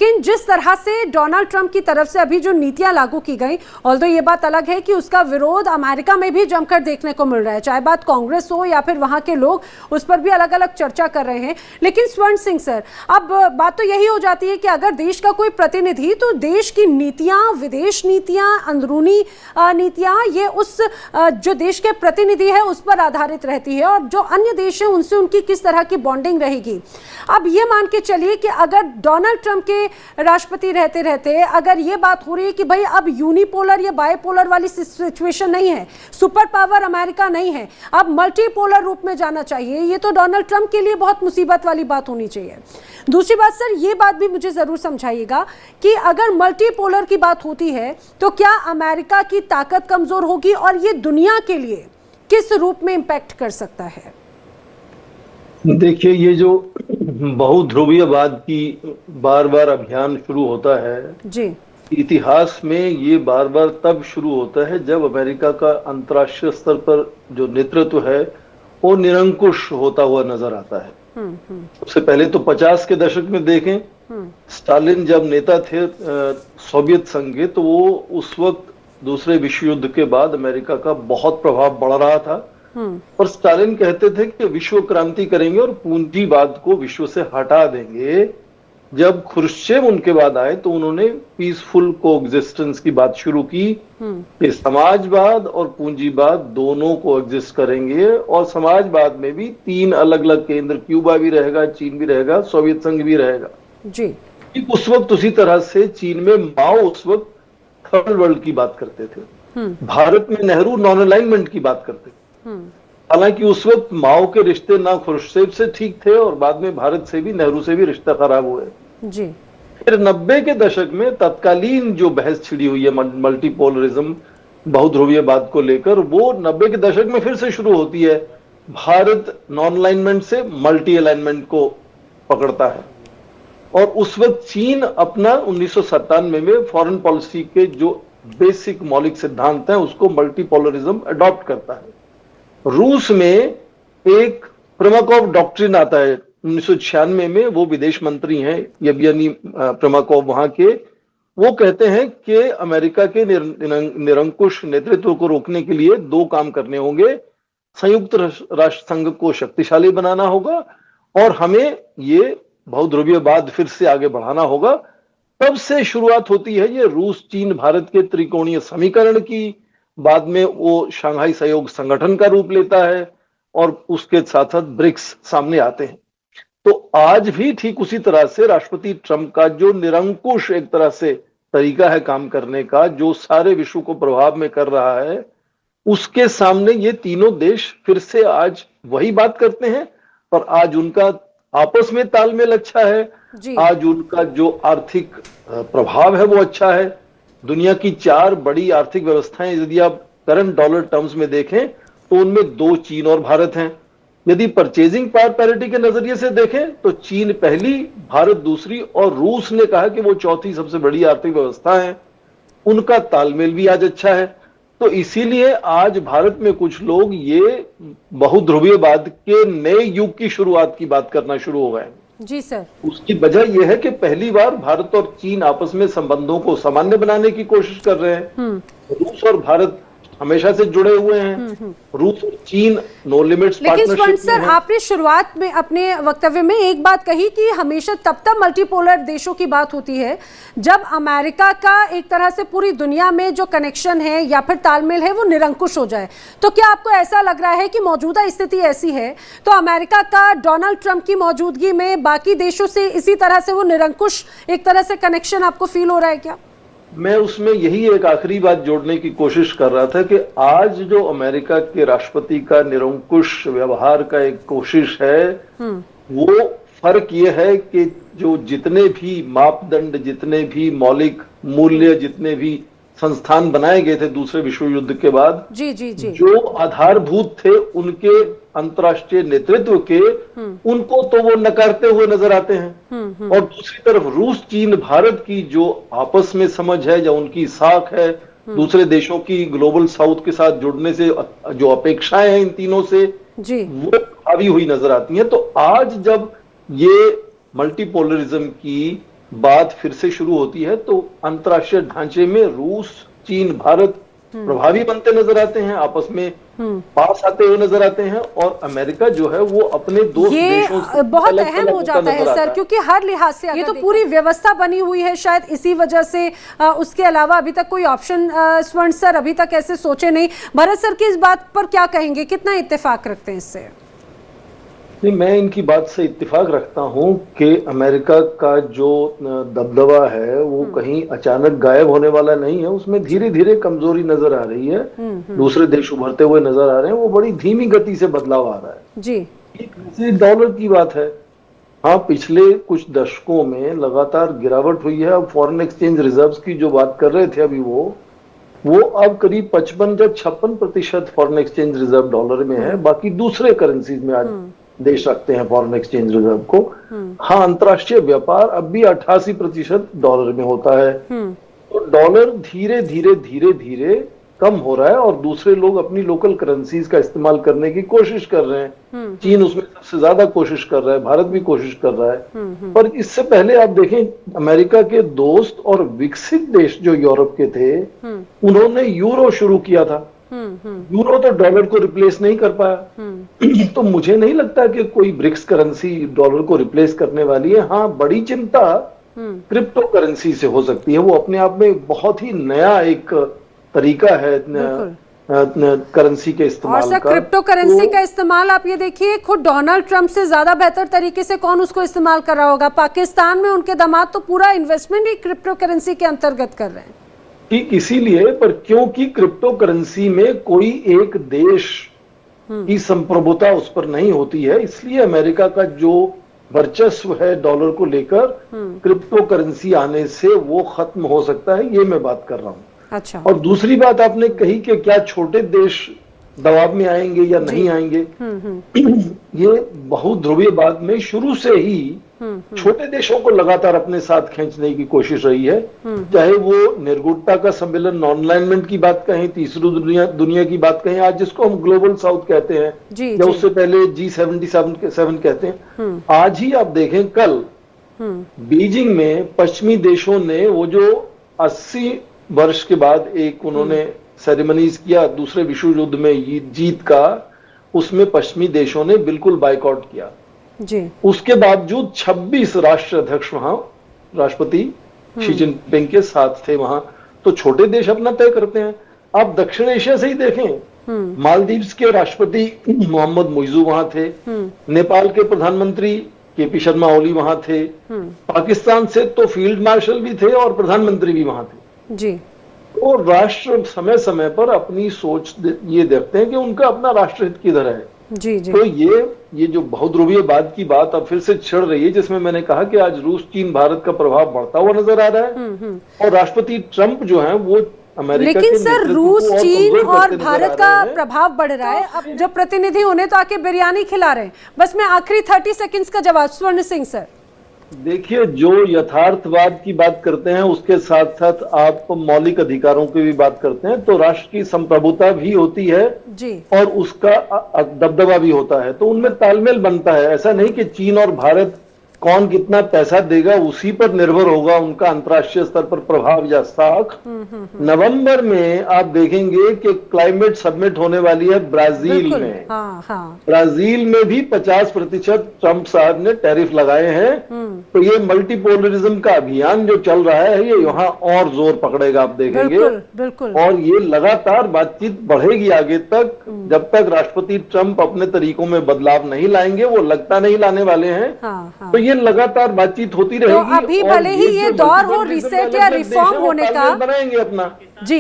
लेकिन जिस तरह से डोनाल्ड ट्रंप की तरफ से अभी जो नीतियां लागू की गई, ऑल्दो ये बात अलग है कि उसका विरोध अमेरिका में भी जमकर देखने को मिल रहा है, चाहे बात कांग्रेस हो या फिर वहां के लोग उस पर भी अलग अलग चर्चा कर रहे हैं। लेकिन स्वर्ण सिंह सर, अब बात तो यही हो जाती है कि अगर देश का कोई प्रतिनिधि, तो देश की नीतियां, विदेश नीतियां, अंदरूनी नीतियां, ये उस जो देश के प्रतिनिधि है उस पर आधारित रहती है, और जो अन्य देश है उनसे उनकी किस तरह की बॉन्डिंग रहेगी। अब ये मान के चलिए कि अगर डोनाल्ड ट्रंप के राष्ट्रपति रहते रहते अगर ये बात हो रही है कि भाई अब यूनिपोलर या बायपोलर वाली सिचुएशन नहीं है, सुपर पावर अमेरिका नहीं है, अब मल्टीपोलर रूप में जाना चाहिए, ये तो डोनाल्ड ट्रंप के लिए बहुत मुसीबत वाली बात होनी चाहिए। दूसरी बात सर, ये बात भी मुझे जरूर समझाइएगा कि अगर मल्टीपोलर की बात होती है तो क्या अमेरिका की ताकत कमजोर होगी, और ये दुनिया के लिए किस रूप में इंपैक्ट कर सकता है? देखिए, ये जो बहुध्रुवीयवाद की बार बार अभियान शुरू होता है जी, इतिहास में ये बार बार तब शुरू होता है जब अमेरिका का अंतर्राष्ट्रीय स्तर पर जो नेतृत्व है वो निरंकुश होता हुआ नजर आता है। सबसे पहले तो 50 के दशक में देखें, स्टालिन जब नेता थे सोवियत संघ के, तो वो उस वक्त दूसरे विश्व युद्ध के बाद अमेरिका का बहुत प्रभाव बढ़ रहा था, और स्टालिन कहते थे कि विश्व क्रांति करेंगे और पूंजीवाद को विश्व से हटा देंगे। जब खुर्शचेव उनके बाद आए तो उन्होंने पीसफुल कोएग्जिस्टेंस की बात शुरू की कि समाजवाद और पूंजीवाद दोनों कोएग्जिस्ट करेंगे, और समाजवाद में भी 3 अलग अलग केंद्र, क्यूबा भी रहेगा, चीन भी रहेगा, सोवियत संघ भी रहेगा जी। उस वक्त उसी तरह से चीन में माओ उस वक्त थर्ड वर्ल्ड की बात करते थे, भारत में नेहरू नॉन अलाइनमेंट की बात करते थे। हालांकि उस वक्त माओ के रिश्ते ना खुर्शचेव से ठीक थे, और बाद में भारत से भी, नेहरू से भी रिश्ता खराब हुए जी। फिर 90 के दशक में तत्कालीन जो बहस छिड़ी हुई है मल्टीपोलरिज्म, बहुध्रुवीयवाद को लेकर, वो 90 के दशक में फिर से शुरू होती है। भारत नॉन अलाइनमेंट से मल्टी अलाइनमेंट को पकड़ता है, और उस वक्त चीन अपना 1997 में फॉरेन पॉलिसी के जो बेसिक मौलिक सिद्धांत हैं उसको मल्टीपोलरिज्म अडॉप्ट करता है। रूस में एक प्रिमाकोव डॉक्ट्रिन आता है 1996 में, वो विदेश मंत्री हैं येवगेनी प्रिमाकोव वहां के, वो कहते हैं कि अमेरिका के निरंकुश नेतृत्व को रोकने के लिए 2 काम करने होंगे, संयुक्त राष्ट्र संघ को शक्तिशाली बनाना होगा, और हमें ये बहुध्रुवीयवाद फिर से आगे बढ़ाना होगा। तब से शुरुआत होती है ये रूस चीन भारत के त्रिकोणीय समीकरण की, बाद में वो शंघाई सहयोग संगठन का रूप लेता है, और उसके साथ साथ ब्रिक्स सामने आते हैं। तो आज भी ठीक उसी तरह से राष्ट्रपति ट्रंप का जो निरंकुश एक तरह से तरीका है काम करने का, जो सारे विश्व को प्रभाव में कर रहा है, उसके सामने ये तीनों देश फिर से आज वही बात करते हैं, और आज उनका आपस में तालमेल अच्छा है, आज उनका जो आर्थिक प्रभाव है वो अच्छा है। दुनिया की 4 बड़ी आर्थिक व्यवस्थाएं यदि आप करंट डॉलर टर्म्स में देखें तो उनमें 2 चीन और भारत हैं। यदि परचेजिंग पावर पैरिटी के नजरिए से देखें तो चीन पहली, भारत दूसरी, और रूस ने कहा कि वो चौथी सबसे बड़ी आर्थिक व्यवस्था है। उनका तालमेल भी आज अच्छा है। तो इसीलिए आज भारत में कुछ लोग ये बहुध्रुवीयवाद के नए युग की शुरुआत की बात करना शुरू हो गए जी सर। उसकी वजह यह है कि पहली बार भारत और चीन आपस में संबंधों को सामान्य बनाने की कोशिश कर रहे हैं। रूस और भारत हमेशा से जुड़े हुए हैं, रूस और चीन नो लिमिट्स पार्टनरशिप। लेकिन सर, आपने शुरुआत में अपने वक्तव्य में एक बात कही कि हमेशा तब मल्टीपोलर देशों की बात होती है जब अमेरिका का एक तरह से पूरी दुनिया में जो कनेक्शन है या फिर तालमेल है वो निरंकुश हो जाए। तो क्या आपको ऐसा लग रहा है कि मौजूदा स्थिति ऐसी है तो अमेरिका का डोनाल्ड ट्रंप की मौजूदगी में बाकी देशों से इसी तरह से वो निरंकुश एक तरह से कनेक्शन आपको फील हो रहा है क्या? मैं उसमें यही एक आखिरी बात जोड़ने की कोशिश कर रहा था कि आज जो अमेरिका के राष्ट्रपति का निरंकुश व्यवहार का एक कोशिश है, वो फर्क ये है कि जो जितने भी मापदंड, जितने भी मौलिक मूल्य, जितने भी संस्थान बनाए गए थे दूसरे विश्व युद्ध के बाद, जी जी जी, जो आधारभूत थे उनके अंतर्राष्ट्रीय नेतृत्व के, उनको तो वो नकारते हुए नजर आते हैं। और दूसरी तरफ रूस चीन भारत की जो आपस में समझ है, जो उनकी साख है, दूसरे देशों की ग्लोबल साउथ के साथ जुड़ने से जो अपेक्षाएं हैं इन तीनों से, वो हावी हुई नजर आती हैं। तो आज जब ये मल्टीपोलरिज्म की बात फिर से शुरू होती है तो अंतर्राष्ट्रीय ढांचे में रूस, चीन, भारत प्रभावी बनते नजर आते हैं, आपस में पास आते हुए नजर आते हैं, और अमेरिका जो है वो अपने दोस्त देशों से बहुत अहम हो जाता है सर, क्योंकि हर लिहाज से ये तो पूरी व्यवस्था बनी हुई है, शायद इसी वजह से उसके अलावा अभी तक कोई ऑप्शन स्वर्ण सर अभी तक ऐसे सोचे नहीं। भरत सर की इस बात पर क्या कहेंगे, कितना इत्तेफाक रखते हैं इससे? नहीं, मैं इनकी बात से इत्तेफाक रखता हूं कि अमेरिका का जो दबदबा है वो कहीं अचानक गायब होने वाला नहीं है, उसमें धीरे धीरे कमजोरी नजर आ रही है, दूसरे देश उभरते हुए नजर आ रहे हैं, वो बड़ी धीमी गति से बदलाव आ रहा है जी। एक डॉलर की बात है, हाँ पिछले कुछ दशकों में लगातार गिरावट हुई है। अब फॉरेन एक्सचेंज रिजर्व्स की जो बात कर रहे थे अभी वो अब करीब 55 या 56% फॉरेन एक्सचेंज रिजर्व डॉलर में है, बाकी दूसरे करेंसीज में आज देश रखते हैं फॉरेन एक्सचेंज रिजर्व को। हाँ, अंतर्राष्ट्रीय व्यापार अब भी 88% डॉलर में होता है, तो डॉलर धीरे धीरे धीरे धीरे कम हो रहा है और दूसरे लोग अपनी लोकल करेंसीज का इस्तेमाल करने की कोशिश कर रहे हैं। चीन उसमें सबसे ज्यादा कोशिश कर रहा है, भारत भी कोशिश कर रहा है, पर इससे पहले आप देखें अमेरिका के दोस्त और विकसित देश जो यूरोप के थे उन्होंने यूरो शुरू किया था, यूरो तो डॉलर को रिप्लेस नहीं कर पाया। तो मुझे नहीं लगता कि कोई ब्रिक्स करेंसी डॉलर को रिप्लेस करने वाली है। हाँ, बड़ी चिंता क्रिप्टो करेंसी से हो सकती है, वो अपने आप में बहुत ही नया एक तरीका है करेंसी के इस्तेमाल और सर क्रिप्टो करेंसी का इस्तेमाल आप ये देखिए, खुद डोनाल्ड ट्रंप से ज्यादा बेहतर तरीके से कौन उसको इस्तेमाल कर रहा होगा। पाकिस्तान में उनके दामाद तो पूरा इन्वेस्टमेंट ही क्रिप्टो करेंसी के अंतर्गत कर रहे हैं। ठीक इसीलिए, पर क्योंकि क्रिप्टो करेंसी में कोई एक देश की संप्रभुता उस पर नहीं होती है, इसलिए अमेरिका का जो वर्चस्व है डॉलर को लेकर क्रिप्टो करेंसी आने से वो खत्म हो सकता है, ये मैं बात कर रहा हूँ। अच्छा। और दूसरी बात आपने कही कि क्या छोटे देश दबाव में आएंगे या नहीं आएंगे, ये बहुध्रुवीयवाद में शुरू से ही छोटे देशों को लगातार अपने साथ खींचने की कोशिश रही है, चाहे वो निर्गुणता का सम्मेलन, नॉन अलाइनमेंट की बात कहें, तीसरी दुनिया की बात कहें, आज जिसको हम ग्लोबल साउथ कहते हैं, या उससे पहले G77 कहते हैं। आज ही आप देखें, कल बीजिंग में पश्चिमी देशों ने वो जो 80 वर्ष के बाद एक उन्होंने सेरेमनीज किया दूसरे विश्व युद्ध में जीत का, उसमें पश्चिमी देशों ने बिल्कुल बाइकआउट किया जी। उसके बावजूद 26 राष्ट्र अध्यक्ष वहां राष्ट्रपति शी जिनपिंग के साथ थे वहां, तो छोटे देश अपना तय करते हैं। आप दक्षिण एशिया से ही देखें, मालदीव्स के राष्ट्रपति मोहम्मद मुइजू वहां थे, नेपाल के प्रधानमंत्री केपी शर्मा ओली वहां थे, पाकिस्तान से तो फील्ड मार्शल भी थे और प्रधानमंत्री भी वहां थे जी। तो राष्ट्र समय समय पर अपनी सोच ये देखते हैं कि उनका अपना राष्ट्रहित किधर है जी। तो ये जो बहुध्रुवीयवाद की बात अब फिर से छिड़ रही है, जिसमें मैंने कहा कि आज रूस, चीन, भारत का प्रभाव बढ़ता हुआ नजर आ रहा है, और राष्ट्रपति ट्रंप जो है वो अमेरिका लेकिन सर रूस, चीन और भारत का प्रभाव बढ़ रहा है। अब जब प्रतिनिधि होने तो आके बिरयानी खिला रहे हैं। बस मैं आखिरी 30 सेकंड्स का जवाब स्वर्ण सिंह सर। देखिए, जो यथार्थवाद की बात करते हैं उसके साथ साथ आप मौलिक अधिकारों की भी बात करते हैं, तो राष्ट्र की संप्रभुता भी होती है जी, और उसका दबदबा भी होता है, तो उनमें तालमेल बनता है। ऐसा नहीं कि चीन और भारत कौन कितना पैसा देगा उसी पर निर्भर होगा उनका अंतर्राष्ट्रीय स्तर पर प्रभाव या साख। नवंबर में आप देखेंगे कि क्लाइमेट समिट होने वाली है ब्राजील में। ब्राजील में भी 50% ट्रंप साहब ने टैरिफ लगाए हैं, तो ये मल्टीपोलरिज्म का अभियान जो चल रहा है ये यहाँ और जोर पकड़ेगा, आप देखेंगे। बिल्कुल। और ये लगातार बातचीत बढ़ेगी आगे तक, जब तक राष्ट्रपति ट्रंप अपने तरीकों में बदलाव नहीं लाएंगे, वो लगता नहीं लाने वाले हैं। तो ये लगातार बातचीत होती रहेगी। तो अभी भले ही ये दौर हो रीसेट या रिफॉर्म होने का, बनाएंगे अपना जी।